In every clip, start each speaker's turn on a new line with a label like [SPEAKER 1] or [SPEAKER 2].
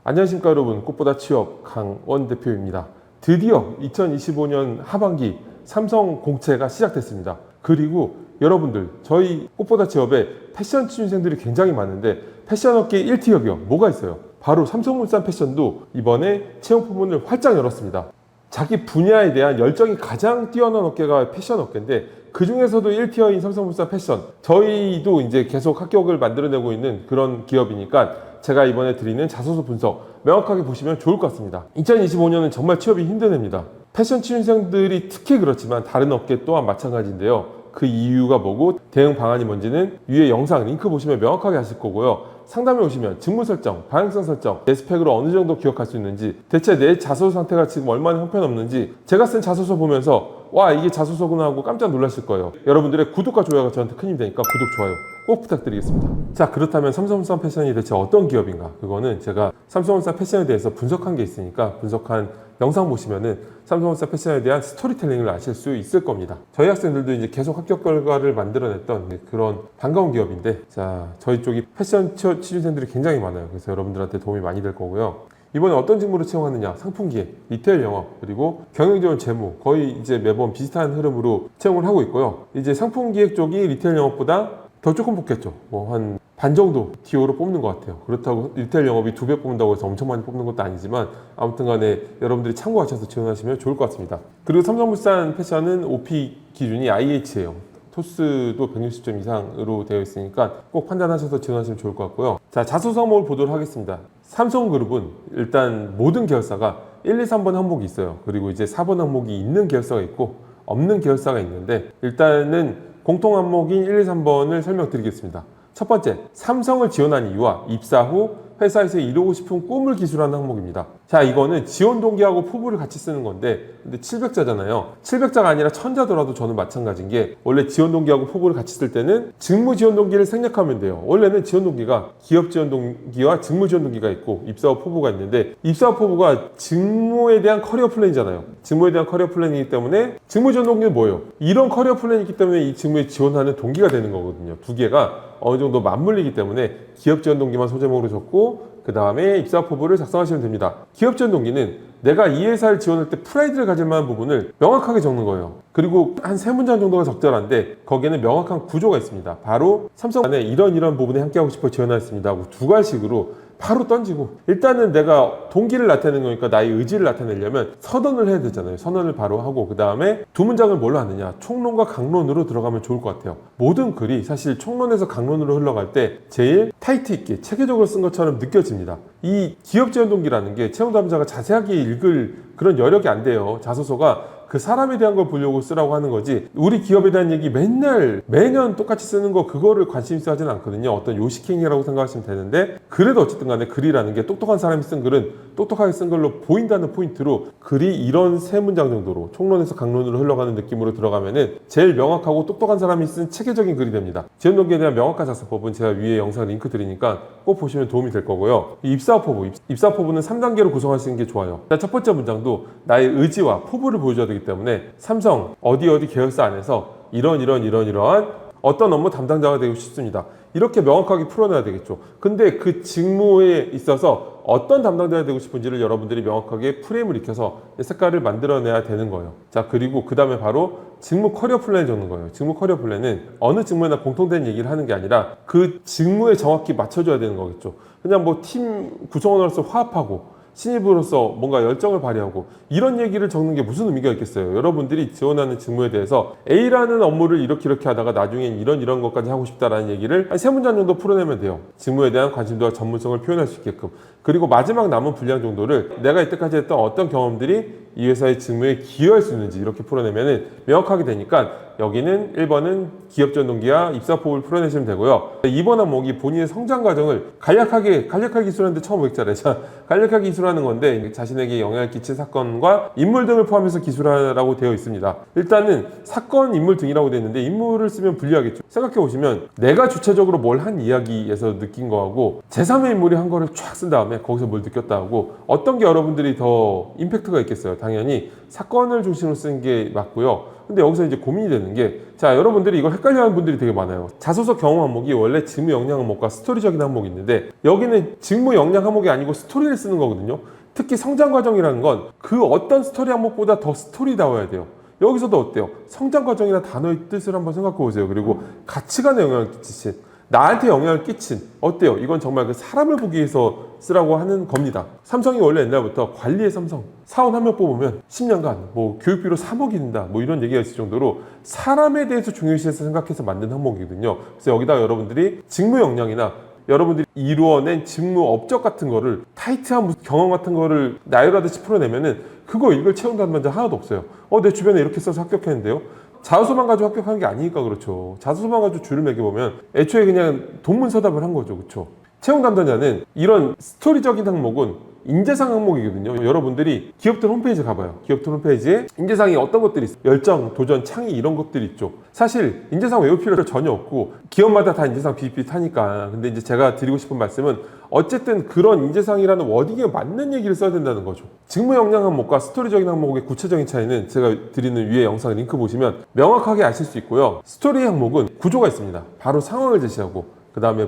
[SPEAKER 1] 안녕하십니까 여러분, 꽃보다 취업 강원 대표입니다. 드디어 2025년 하반기 삼성 공채가 시작됐습니다. 그리고 여러분들, 저희 꽃보다 취업에 패션 취준생들이 굉장히 많은데 패션업계 1티 기업 뭐가 있어요? 바로 삼성물산 패션도 이번에 채용 포문을 활짝 열었습니다. 자기 분야에 대한 열정이 가장 뛰어난 업계가 패션 업계인데 그 중에서도 1티어인 삼성물산 패션, 저희도 이제 계속 합격을 만들어내고 있는 그런 기업이니까 제가 이번에 드리는 자소서 분석 명확하게 보시면 좋을 것 같습니다. 2025년은 정말 취업이 힘든 해입니다. 패션 취준생들이 특히 그렇지만 다른 업계 또한 마찬가지인데요. 그 이유가 뭐고 대응 방안이 뭔지는 위에 영상 링크 보시면 명확하게 하실 거고요. 상담에 오시면 직무 설정, 방향성 설정, 내 스펙으로 어느 정도 기억할 수 있는지, 대체 내 자소서 상태가 지금 얼마나 형편없는지 제가 쓴 자소서 보면서 와, 이게 자소서구나 하고 깜짝 놀라실 거예요. 여러분들의 구독과 좋아요가 저한테 큰 힘이 되니까 구독, 좋아요 꼭 부탁드리겠습니다. 자, 그렇다면 삼성물산 패션이 대체 어떤 기업인가? 그거는 제가 삼성물산 패션에 대해서 분석한 게 있으니까 분석한 영상 보시면은 삼성물산 패션에 대한 스토리텔링을 아실 수 있을 겁니다. 저희 학생들도 이제 계속 합격 결과를 만들어냈던 그런 반가운 기업인데, 자, 저희 쪽이 패션 취준생들이 굉장히 많아요. 그래서 여러분들한테 도움이 많이 될 거고요. 이번에 어떤 직무를 채용하느냐? 상품기획, 리테일 영업, 그리고 경영지원 재무, 거의 이제 매번 비슷한 흐름으로 채용을 하고 있고요. 이제 상품기획 쪽이 리테일 영업보다 더 조금 뽑겠죠. 뭐 한 반 정도 TO로 뽑는 것 같아요. 그렇다고 리테일 영업이 2배 뽑는다고 해서 엄청 많이 뽑는 것도 아니지만 아무튼 간에 여러분들이 참고하셔서 지원하시면 좋을 것 같습니다. 그리고 삼성물산 패션은 OP 기준이 IH예요. 토스도 160점 이상으로 되어 있으니까 꼭 판단하셔서 지원하시면 좋을 것 같고요. 자, 자소서 항목을 보도록 하겠습니다. 삼성그룹은 일단 모든 계열사가 1, 2, 3번 항목이 있어요. 그리고 이제 4번 항목이 있는 계열사가 있고 없는 계열사가 있는데, 일단은 공통 항목인 1, 2, 3번을 설명드리겠습니다. 첫 번째, 삼성을 지원한 이유와 입사 후 회사에서 이루고 싶은 꿈을 기술하는 항목입니다. 자, 이거는 지원 동기하고 포부를 같이 쓰는 건데, 근데 700자잖아요. 700자가 아니라 1000자더라도 저는 마찬가지인 게, 원래 지원 동기하고 포부를 같이 쓸 때는 직무 지원 동기를 생략하면 돼요. 원래는 지원 동기가 기업 지원 동기와 직무 지원 동기가 있고 입사 후 포부가 있는데, 입사 후 포부가 직무에 대한 커리어 플랜이잖아요. 직무에 대한 커리어 플랜이기 때문에 직무 지원 동기는 뭐예요? 이런 커리어 플랜이 있기 때문에 이 직무에 지원하는 동기가 되는 거거든요. 두 개가 어느 정도 맞물리기 때문에 기업 지원 동기만 소제목으로 적고 그 다음에 입사 포부를 작성하시면 됩니다. 기업 지원 동기는 내가 이 회사를 지원할 때 프라이드를 가질 만한 부분을 명확하게 적는 거예요. 그리고 한 3문장 정도가 적절한데 거기에는 명확한 구조가 있습니다. 바로 삼성 안에 이런 부분에 함께하고 싶어 지원하였습니다 하고 두 갈식으로 바로 던지고, 일단은 내가 동기를 나타내는 거니까 나의 의지를 나타내려면 선언을 해야 되잖아요. 선언을 바로 하고 그 다음에 두 문장을 뭘로 하느냐, 총론과 강론으로 들어가면 좋을 것 같아요. 모든 글이 사실 총론에서 강론으로 흘러갈 때 제일 타이트 있게 체계적으로 쓴 것처럼 느껴집니다. 이 기업 지원 동기라는 게 채용 담당자가 자세하게 읽을 그런 여력이 안 돼요. 자소서가 그 사람에 대한 걸 보려고 쓰라고 하는 거지, 우리 기업에 대한 얘기 매년 똑같이 쓰는 거, 그거를 관심 있어 하진 않거든요. 어떤 요식행위라고 생각하시면 되는데, 그래도 어쨌든 간에 글이라는 게 똑똑한 사람이 쓴 글은 똑똑하게 쓴 걸로 보인다는 포인트로 글이 이런 3문장 정도로 총론에서 강론으로 흘러가는 느낌으로 들어가면은 제일 명확하고 똑똑한 사람이 쓴 체계적인 글이 됩니다. 지원 동기에 대한 명확한 작성법은 제가 위에 영상 링크 드리니까 꼭 보시면 도움이 될 거고요. 이 입사 포부는 3단계로 구성하시는 게 좋아요. 첫 번째 문장도 나의 의지와 포부를 보여줘야 되기 때문에 삼성 어디 계열사 안에서 이러한 어떤 업무 담당자가 되고 싶습니다, 이렇게 명확하게 풀어내야 되겠죠. 근데 그 직무에 있어서 어떤 담당자가 되고 싶은지를 여러분들이 명확하게 프레임을 익혀서 색깔을 만들어내야 되는 거예요. 자, 그리고 그 다음에 바로 직무 커리어 플랜을 적는 거예요. 직무 커리어 플랜은 어느 직무에나 공통된 얘기를 하는 게 아니라 그 직무에 정확히 맞춰줘야 되는 거겠죠. 그냥 뭐 팀 구성원으로서 화합하고 신입으로서 뭔가 열정을 발휘하고 이런 얘기를 적는 게 무슨 의미가 있겠어요. 여러분들이 지원하는 직무에 대해서 A라는 업무를 이렇게 하다가 나중엔 이런 것까지 하고 싶다라는 얘기를 한 3문장 정도 풀어내면 돼요. 직무에 대한 관심도와 전문성을 표현할 수 있게끔. 그리고 마지막 남은 분량 정도를 내가 이때까지 했던 어떤 경험들이 이 회사의 직무에 기여할 수 있는지 이렇게 풀어내면 명확하게 되니까, 여기는 1번은 기업 지원 동기와 입사 포부를 풀어내시면 되고요. 2번 항목이 본인의 성장 과정을 간략하게 기술하는데 1500자래. 간략하게 기술하는 건데 자신에게 영향을 끼친 사건과 인물 등을 포함해서 기술하라고 되어 있습니다. 일단은 사건, 인물 등이라고 되어 있는데 인물을 쓰면 불리하겠죠. 생각해 보시면 내가 주체적으로 뭘 한 이야기에서 느낀 거하고 제3의 인물이 한 거를 쫙 쓴 다음에 거기서 뭘 느꼈다 하고 어떤 게 여러분들이 더 임팩트가 있겠어요. 당연히 사건을 중심으로 쓰는 게 맞고요. 근데 여기서 이제 고민이 되는 게, 자, 여러분들이 이걸 헷갈려하는 분들이 되게 많아요. 자소서 경험 항목이 원래 직무 역량 항목과 스토리적인 항목이 있는데, 여기는 직무 역량 항목이 아니고 스토리를 쓰는 거거든요. 특히 성장 과정이라는 건 그 어떤 스토리 항목보다 더 스토리다워야 돼요. 여기서도 어때요? 성장 과정이나 단어의 뜻을 한번 생각해 보세요. 그리고 가치관에 영향을 끼치신, 나한테 영향을 끼친, 어때요? 이건 정말 그 사람을 보기 위해서 쓰라고 하는 겁니다. 삼성이 원래 옛날부터 관리의 삼성, 사원 한 명 뽑으면 10년간 뭐 교육비로 3억이 든다, 뭐 이런 얘기가 있을 정도로 사람에 대해서 중요시해서 생각해서 만든 항목이거든요. 그래서 여기다 여러분들이 직무 역량이나 여러분들이 이루어낸 직무 업적 같은 거를, 타이트한 경험 같은 거를 나열하듯이 풀어내면은 그거 이걸 채운다는 문제 하나도 없어요. 내 주변에 이렇게 써서 합격했는데요. 자소서만 가지고 합격하는 게 아니니까 그렇죠. 자소서만 가지고 줄을 매겨보면 애초에 그냥 동문서답을 한 거죠. 그렇죠. 채용 담당자는 이런 스토리적인 항목은 인재상 항목이거든요. 여러분들이 기업들 홈페이지 가봐요. 기업들 홈페이지에 인재상이 어떤 것들이 있어요? 열정, 도전, 창의 이런 것들이 있죠. 사실 인재상 외울 필요가 전혀 없고 기업마다 다 인재상 비슷비슷하니까. 근데 이제 제가 드리고 싶은 말씀은 어쨌든 그런 인재상이라는 워딩에 맞는 얘기를 써야 된다는 거죠. 직무 역량 항목과 스토리적인 항목의 구체적인 차이는 제가 드리는 위에 영상 링크 보시면 명확하게 아실 수 있고요. 스토리 항목은 구조가 있습니다. 바로 상황을 제시하고 그 다음에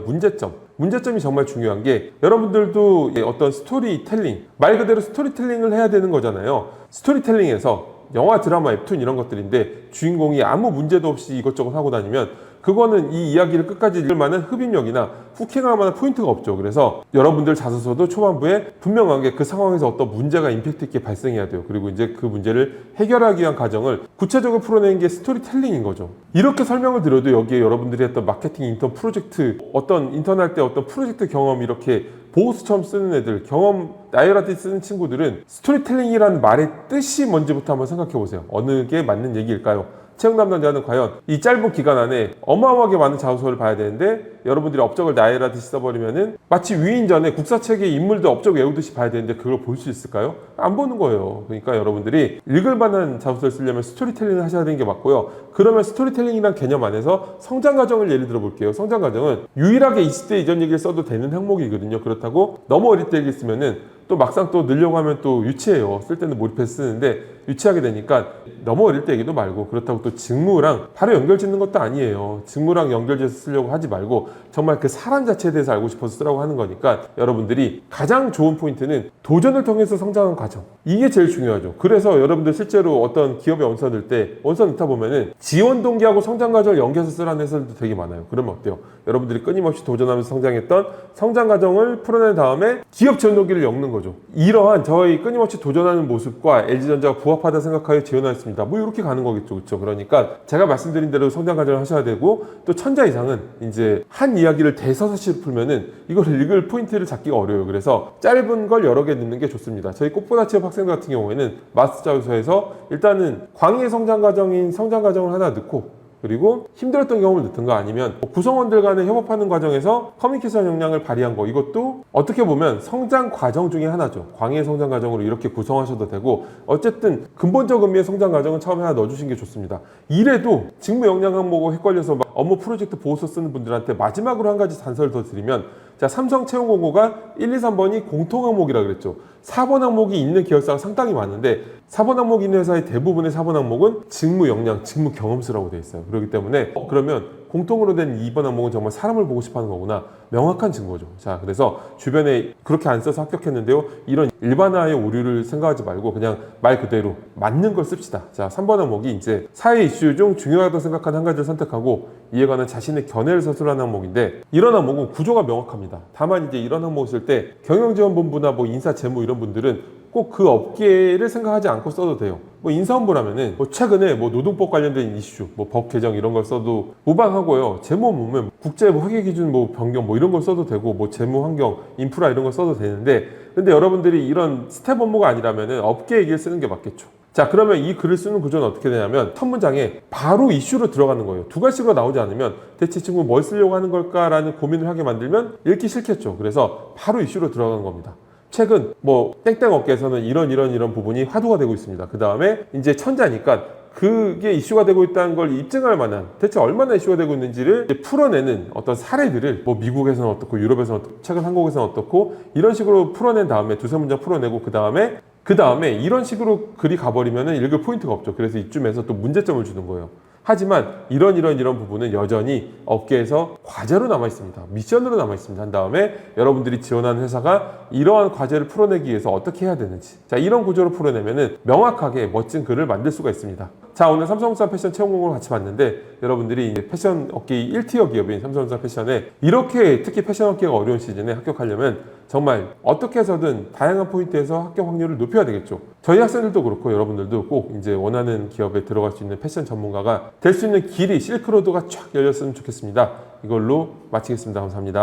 [SPEAKER 1] 문제점이 정말 중요한 게, 여러분들도 어떤 스토리텔링, 말 그대로 스토리텔링을 해야 되는 거잖아요. 스토리텔링에서 영화, 드라마, 웹툰 이런 것들인데 주인공이 아무 문제도 없이 이것저것 하고 다니면 그거는 이 이야기를 끝까지 읽을 만한 흡입력이나 후킹할 만한 포인트가 없죠. 그래서 여러분들 자소서도 초반부에 분명하게 그 상황에서 어떤 문제가 임팩트 있게 발생해야 돼요. 그리고 이제 그 문제를 해결하기 위한 과정을 구체적으로 풀어내는 게 스토리텔링인 거죠. 이렇게 설명을 드려도 여기에 여러분들이 했던 마케팅 인턴 프로젝트, 어떤 인턴 할 때 어떤 프로젝트 경험 이렇게 보고서처럼 쓰는 애들, 경험 나열하듯이 쓰는 친구들은 스토리텔링이라는 말의 뜻이 뭔지부터 한번 생각해 보세요. 어느 게 맞는 얘기일까요? 채용 담당자는 과연 이 짧은 기간 안에 어마어마하게 많은 자소서를 봐야 되는데, 여러분들이 업적을 나열하듯이 써버리면은 마치 위인전에 국사책의 인물들 업적 외우듯이 봐야 되는데 그걸 볼 수 있을까요? 안 보는 거예요. 그러니까 여러분들이 읽을 만한 자소서를 쓰려면 스토리텔링을 하셔야 되는 게 맞고요. 그러면 스토리텔링이란 개념 안에서 성장 과정을 예를 들어 볼게요. 성장 과정은 유일하게 20대 이전 얘기를 써도 되는 항목이거든요. 그렇다고 너무 어릴 때 얘기 쓰면은 또 막상 또 넣으려고 하면 또 유치해요. 쓸 때는 몰입해서 쓰는데 유치하게 되니까 너무 어릴 때 얘기도 말고, 그렇다고 또 직무랑 바로 연결 짓는 것도 아니에요. 직무랑 연결돼서 쓰려고 하지 말고 정말 그 사람 자체에 대해서 알고 싶어서 쓰라고 하는 거니까, 여러분들이 가장 좋은 포인트는 도전을 통해서 성장한 과정, 이게 제일 중요하죠. 그래서 여러분들 실제로 어떤 기업에 원서 넣을 때 원서 넣다 보면은 지원 동기하고 성장 과정을 연결해서 쓰라는 회사들도 되게 많아요. 그러면 어때요? 여러분들이 끊임없이 도전하면서 성장했던 성장 과정을 풀어낸 다음에 기업 지원 동기를 엮는 거죠. 이러한 저희 끊임없이 도전하는 모습과 LG전자가 부합하다 생각하여 지원하였습니다. 뭐 이렇게 가는 거겠죠. 그렇죠? 그러니까 제가 말씀드린 대로 성장 과정을 하셔야 되고, 또 천자 이상은 이제 한 이야기를 대서사시로 풀면은 이걸 읽을 포인트를 잡기가 어려워요. 그래서 짧은 걸 여러 개 넣는 게 좋습니다. 저희 꽃보다 취업 학생들 같은 경우에는 마스터 자소서에서 일단은 광의 성장 과정인 성장 과정을 하나 넣고, 그리고 힘들었던 경험을 넣든가 아니면 구성원들 간에 협업하는 과정에서 커뮤니케이션 역량을 발휘한 거, 이것도 어떻게 보면 성장 과정 중에 하나죠. 광의 성장 과정으로 이렇게 구성하셔도 되고, 어쨌든 근본적 의미의 성장 과정은 처음에 하나 넣어주신 게 좋습니다. 이래도 직무 역량 항목을 헷갈려서 막 업무 프로젝트 보고서 쓰는 분들한테 마지막으로 한 가지 단서를 더 드리면, 자, 삼성 채용 공고가 1, 2, 3번이 공통 항목이라 그랬죠. 4번 항목이 있는 기업사가 상당히 많은데 4번 항목이 있는 회사의 대부분의 4번 항목은 직무 역량, 직무 경험수라고 되어 있어요. 그렇기 때문에 그러면 공통으로 된 2번 항목은 정말 사람을 보고 싶어 하는 거구나, 명확한 증거죠. 자, 그래서 주변에 그렇게 안 써서 합격했는데요, 이런 일반화의 오류를 생각하지 말고 그냥 말 그대로 맞는 걸 씁시다. 자, 3번 항목이 이제 사회 이슈 중 중요하다고 생각하는 한 가지를 선택하고 이에 관한 자신의 견해를 서술하는 항목인데, 이런 항목은 구조가 명확합니다. 다만 이제 이런 항목을 쓸 때 경영지원본부나 뭐 인사 재무 이런 분들은 꼭 그 업계를 생각하지 않고 써도 돼요. 뭐 인사본부라면은 뭐 최근에 뭐 노동법 관련된 이슈, 뭐 법 개정 이런 걸 써도 무방하고요. 재무 보면 국제 뭐 회계 기준 뭐 변경 뭐 이런 걸 써도 되고, 뭐 재무 환경, 인프라 이런 걸 써도 되는데, 근데 여러분들이 이런 스텝 업무가 아니라면은 업계 얘기를 쓰는 게 맞겠죠. 자, 그러면 이 글을 쓰는 구조는 어떻게 되냐면 첫 문장에 바로 이슈로 들어가는 거예요. 두 가지로 나오지 않으면 대체 친구 뭘 쓰려고 하는 걸까라는 고민을 하게 만들면 읽기 싫겠죠. 그래서 바로 이슈로 들어가는 겁니다. 최근 뭐 땡땡 업계에서는 이런 부분이 화두가 되고 있습니다. 그 다음에 이제 천자니까 그게 이슈가 되고 있다는 걸 입증할 만한, 대체 얼마나 이슈가 되고 있는지를 풀어내는 어떤 사례들을 뭐 미국에서는 어떻고 유럽에서는 어떻고 최근 한국에서는 어떻고 이런 식으로 풀어낸 다음에 두세 문장 풀어내고 그 다음에 그 다음에 이런 식으로 글이 가버리면 읽을 포인트가 없죠. 그래서 이쯤에서 또 문제점을 주는 거예요. 하지만 이런 부분은 여전히 업계에서 과제로 남아 있습니다. 미션으로 남아 있습니다. 한 다음에 여러분들이 지원하는 회사가 이러한 과제를 풀어내기 위해서 어떻게 해야 되는지, 자, 이런 구조로 풀어내면은 명확하게 멋진 글을 만들 수가 있습니다. 자, 오늘 삼성물산 패션 채용 공고를 같이 봤는데 여러분들이 이제 패션 업계의 1티어 기업인 삼성물산 패션에 이렇게 특히 패션 업계가 어려운 시즌에 합격하려면 정말 어떻게 해서든 다양한 포인트에서 합격 확률을 높여야 되겠죠. 저희 학생들도 그렇고 여러분들도 꼭 이제 원하는 기업에 들어갈 수 있는 패션 전문가가 될 수 있는 길이, 실크로드가 쫙 열렸으면 좋겠습니다. 이걸로 마치겠습니다. 감사합니다.